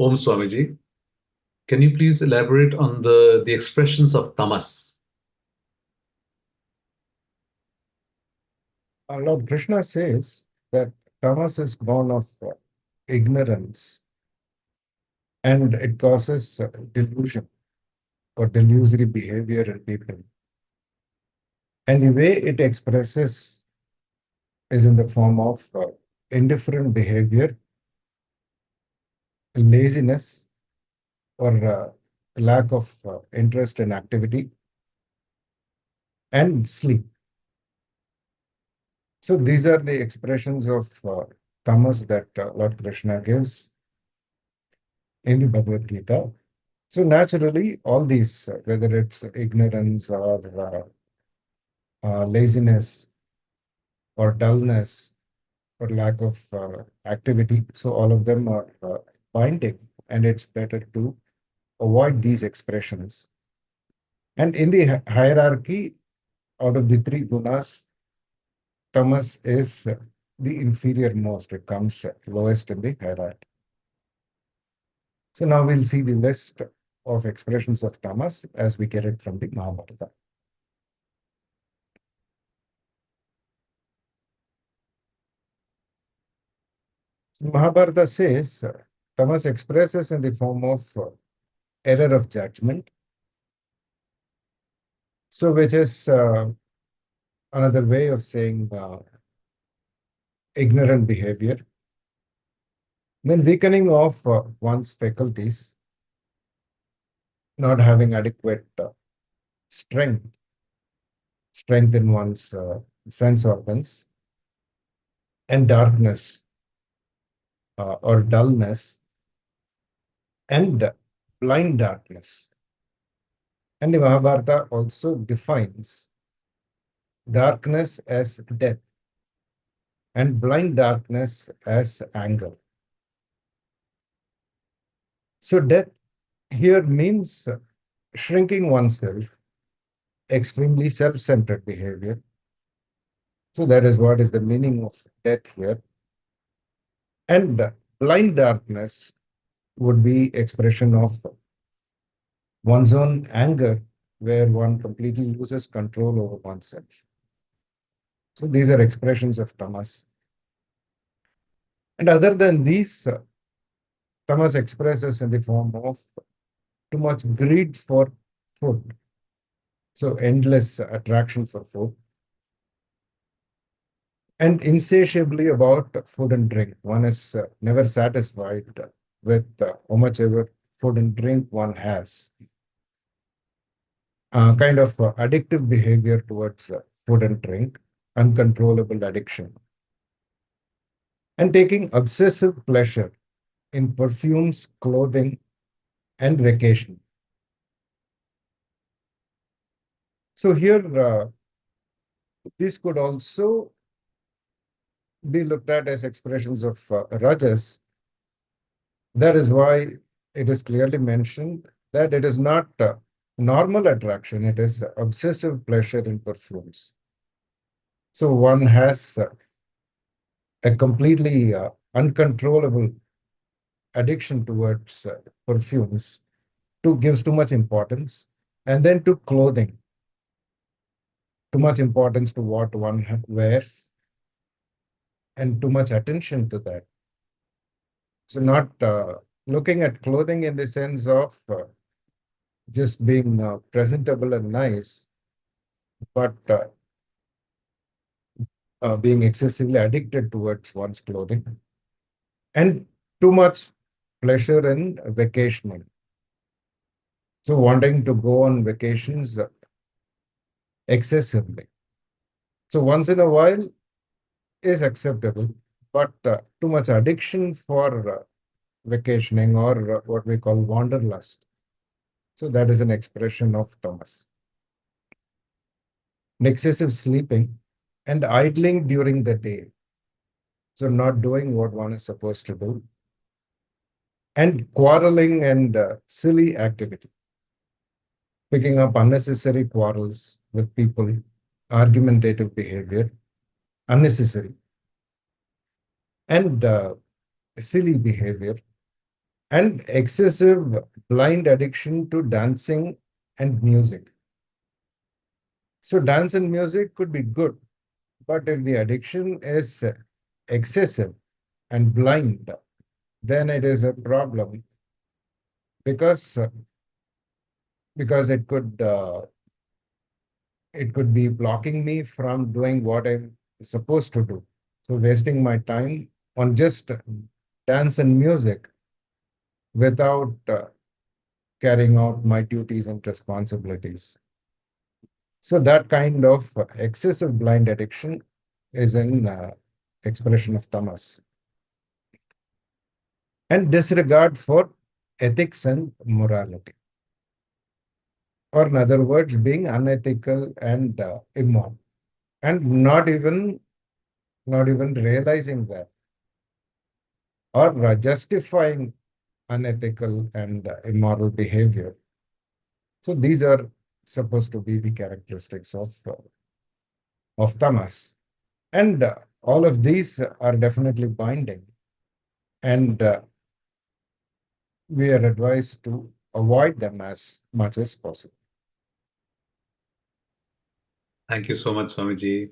Om Swamiji, can you please elaborate on the expressions of tamas? Lord Krishna says that tamas is born of ignorance and it causes delusion or delusory behavior in people. And the way it expresses is in the form of indifferent behavior, laziness, or lack of interest in activity, and sleep. So these are the expressions of tamas that Lord Krishna gives in the Bhagavad Gita. So naturally, all these, whether it's ignorance or laziness or dullness or lack of activity, so all of them are binding, and it's better to avoid these expressions. And in the hierarchy, out of the three gunas, tamas is the inferior most. It comes lowest in the hierarchy. So now we'll see the list of expressions of tamas as we get it from the Mahabharata. So Mahabharata says tamas expresses in the form of error of judgment. So which is another way of saying ignorant behavior. Then weakening of one's faculties, not having adequate strength, strength in one's sense organs, and darkness or dullness, and blind darkness. And the Mahabharata also defines darkness as death and blind darkness as anger. So death here means shrinking oneself, extremely self-centered behavior. So that is what is the meaning of death here. And blind darkness would be expression of one's own anger, where one completely loses control over oneself. So these are expressions of tamas. And other than these, tamas expresses in the form of too much greed for food. So endless attraction for food. And insatiably about food and drink. One is never satisfied with how much ever food and drink one has. Kind of addictive behavior towards food and drink, uncontrollable addiction. And taking obsessive pleasure in perfumes, clothing, and vacation. So here, this could also be looked at as expressions of rajas. That is why it is clearly mentioned that it is not normal attraction, it is obsessive pleasure in perfumes. So one has a completely uncontrollable addiction towards perfumes, to gives too much importance, and then to clothing, too much importance to what one wears, and too much attention to that. So not looking at clothing in the sense of just being presentable and nice, but being excessively addicted towards one's clothing, and too much pleasure in vacationing. So wanting to go on vacations excessively. So once in a while is acceptable, but too much addiction for vacationing, or what we call wanderlust. So that is an expression of tamas. And excessive sleeping and idling during the day. So not doing what one is supposed to do. And quarreling and silly activity. Picking up unnecessary quarrels with people, argumentative behavior, unnecessary, and silly behavior, and excessive blind addiction to dancing and music. So, dance and music could be good, but if the addiction is excessive and blind, then it is a problem because because it could be blocking me from doing what I'm supposed to do. So wasting my time on just dance and music without carrying out my duties and responsibilities. So that kind of excessive blind addiction is an expression of tamas. And disregard for ethics and morality, or in other words, being unethical and immoral, and not even realizing that, or justifying unethical and immoral behavior. So these are supposed to be the characteristics of tamas, and all of these are definitely binding, and we are advised to avoid them as much as possible. Thank you so much, Swamiji.